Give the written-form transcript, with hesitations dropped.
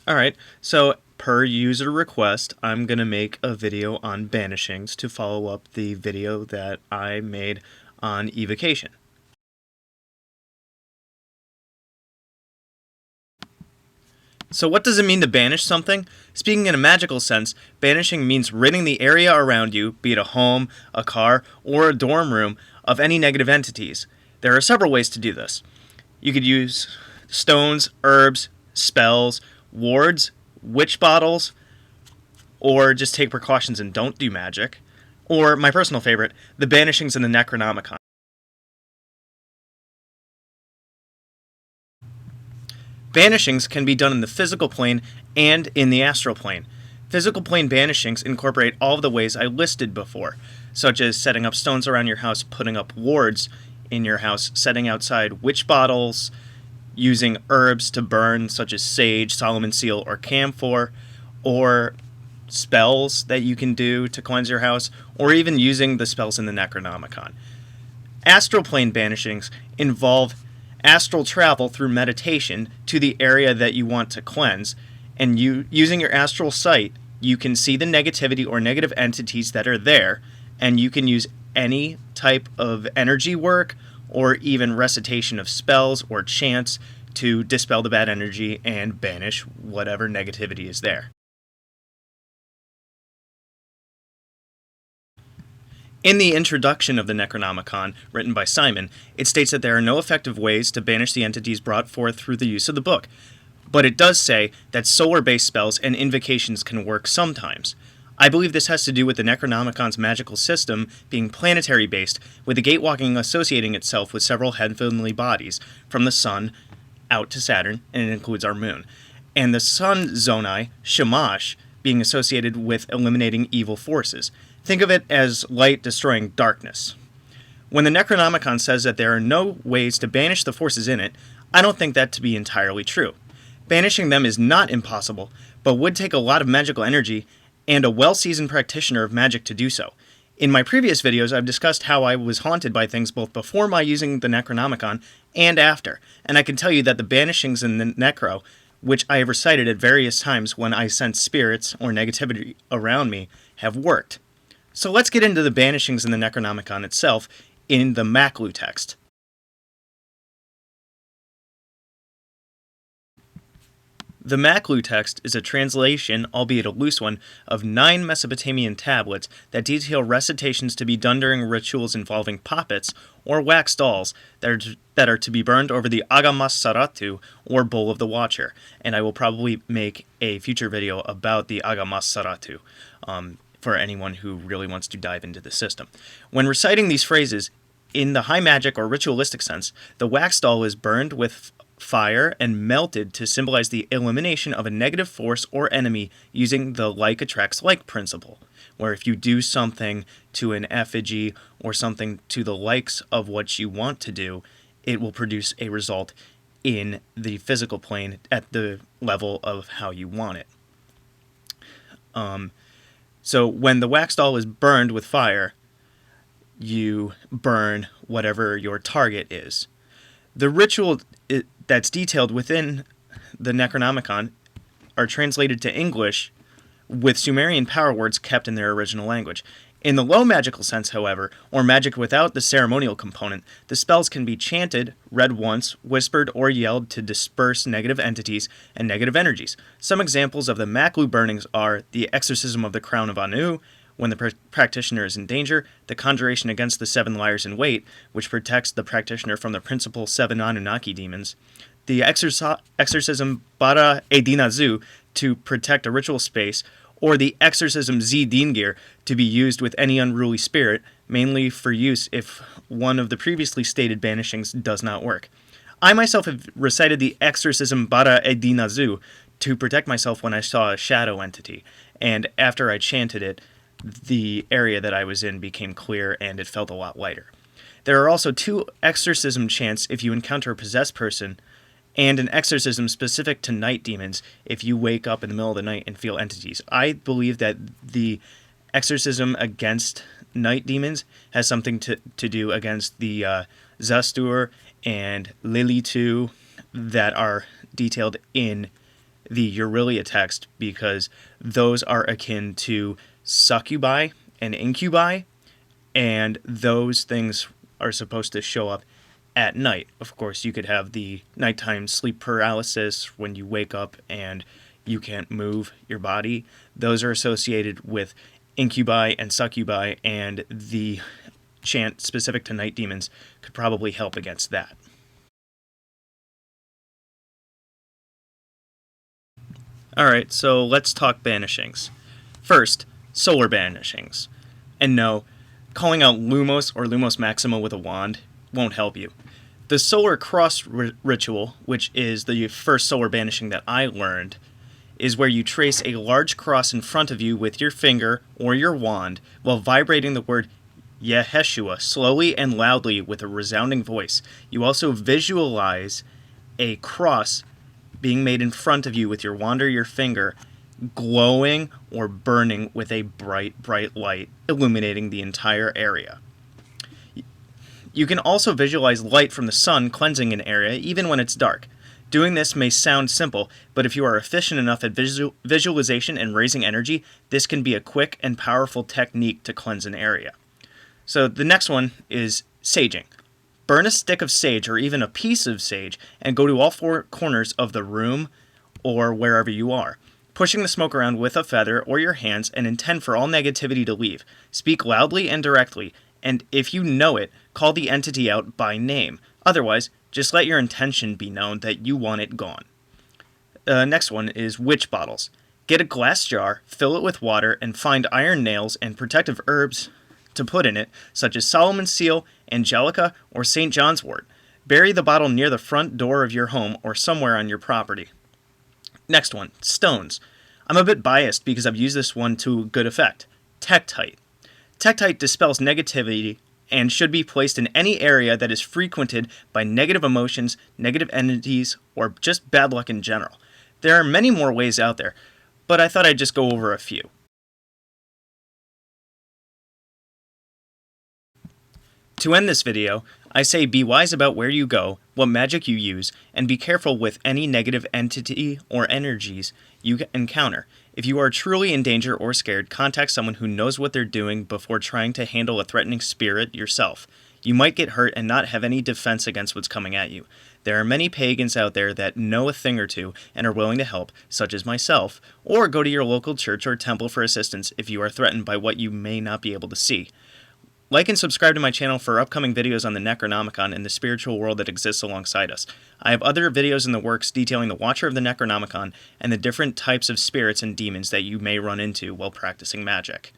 Alright, so per user request, I'm going to make a video on Banishings to follow up the video that I made on evocation. So what does it mean to banish something? Speaking in a magical sense, banishing means ridding the area around you, be it a home, a car, or a dorm room, of any negative entities. There are several ways to do this. You could use stones, herbs, spells, wards, witch bottles, or just take precautions and don't do magic. Or, my personal favorite, the Banishings in the Necronomicon. Banishings can be done in the physical plane and in the astral plane. Physical plane banishings incorporate all of the ways I listed before, such as setting up stones around your house, putting up wards in your house, setting outside witch bottles, using herbs to burn, such as sage, Solomon seal, or camphor, or spells that you can do to cleanse your house, or even using the spells in the Necronomicon. Astral plane banishings involve astral travel through meditation to the area that you want to cleanse, and using your astral sight, you can see the negativity or negative entities that are there, and you can use any type of energy work or even recitation of spells or chants to dispel the bad energy and banish whatever negativity is there. In the introduction of the Necronomicon, written by Simon, it states that there are no effective ways to banish the entities brought forth through the use of the book, but it does say that solar-based spells and invocations can work sometimes. I believe this has to do with the Necronomicon's magical system being planetary-based, with the gatewalking associating itself with several heavenly bodies, from the Sun out to Saturn, and it includes our Moon, and the Sun Zonai, Shamash, being associated with eliminating evil forces. Think of it as light destroying darkness. When the Necronomicon says that there are no ways to banish the forces in it, I don't think that to be entirely true. Banishing them is not impossible, but would take a lot of magical energy and a well-seasoned practitioner of magic to do so. In my previous videos, I've discussed how I was haunted by things both before my using the Necronomicon and after, and I can tell you that the banishings in the Necro, which I have recited at various times when I sense spirits or negativity around me, have worked. So let's get into the banishings in the Necronomicon itself in the Magickology text. The Magickology text is a translation, albeit a loose one, of 9 Mesopotamian tablets that detail recitations to be done during rituals involving puppets or wax dolls that are to be burned over the Agamas Saratu, or Bowl of the Watcher, and I will probably make a future video about the Agamas Saratu for anyone who really wants to dive into the system. When reciting these phrases, in the high magic or ritualistic sense, the wax doll is burned with fire and melted to symbolize the elimination of a negative force or enemy using the like attracts like principle, where if you do something to an effigy or something to the likes of what you want to do, it will produce a result in the physical plane at the level of how you want it. So when the wax doll is burned with fire, you burn whatever your target is. The ritual that's detailed within the Necronomicon are translated to English with Sumerian power words kept in their original language. In the low magical sense, however, or magic without the ceremonial component, the spells can be chanted, read once, whispered, or yelled to disperse negative entities and negative energies. Some examples of the Magickology burnings are the exorcism of the crown of Anu, when the practitioner is in danger, the conjuration against the 7 liars in wait, which protects the practitioner from the principal 7 Anunnaki demons, the exorcism Bara Edinazu to protect a ritual space, or the exorcism Dingir to be used with any unruly spirit, mainly for use if one of the previously stated banishings does not work. I myself have recited the exorcism Bara Edinazu to protect myself when I saw a shadow entity, and after I chanted it, the area that I was in became clear and it felt a lot lighter. There are also 2 exorcism chants if you encounter a possessed person, and an exorcism specific to night demons if you wake up in the middle of the night and feel entities. I believe that the exorcism against night demons has something to do against the Zastur and Lilitu that are detailed in the Aurelia text, because those are akin to succubi and incubi, and those things are supposed to show up at night. Of course, you could have the nighttime sleep paralysis when you wake up and you can't move your body. Those are associated with incubi and succubi, and the chant specific to night demons could probably help against that. Alright, so let's talk banishings. First, solar banishings. And no, calling out Lumos or Lumos Maxima with a wand won't help you. The solar cross ritual, which is the first solar banishing that I learned, is where you trace a large cross in front of you with your finger or your wand while vibrating the word Yeshua slowly and loudly with a resounding voice. You also visualize a cross being made in front of you with your wand or your finger, glowing or burning with a bright, bright light, illuminating the entire area. You can also visualize light from the sun cleansing an area even when it's dark. Doing this may sound simple, but if you are efficient enough at visualization and raising energy, this can be a quick and powerful technique to cleanse an area. So the next one is saging. Burn a stick of sage or even a piece of sage and go to all four corners of the room or wherever you are, pushing the smoke around with a feather or your hands, and intend for all negativity to leave. Speak loudly and directly, and if you know it, call the entity out by name. Otherwise, just let your intention be known that you want it gone. Next one is witch bottles. Get a glass jar, fill it with water, and find iron nails and protective herbs to put in it, such as Solomon's seal, angelica, or St. John's wort. Bury the bottle near the front door of your home or somewhere on your property. Next one, stones. I'm a bit biased because I've used this one to good effect. Tektite. Tektite dispels negativity and should be placed in any area that is frequented by negative emotions, negative entities, or just bad luck in general. There are many more ways out there, but I thought I'd just go over a few. To end this video, I say be wise about where you go, what magic you use, and be careful with any negative entity or energies you encounter. If you are truly in danger or scared, contact someone who knows what they're doing before trying to handle a threatening spirit yourself. You might get hurt and not have any defense against what's coming at you. There are many pagans out there that know a thing or two and are willing to help, such as myself, or go to your local church or temple for assistance if you are threatened by what you may not be able to see. Like and subscribe to my channel for upcoming videos on the Necronomicon and the spiritual world that exists alongside us. I have other videos in the works detailing the Watcher of the Necronomicon and the different types of spirits and demons that you may run into while practicing magic.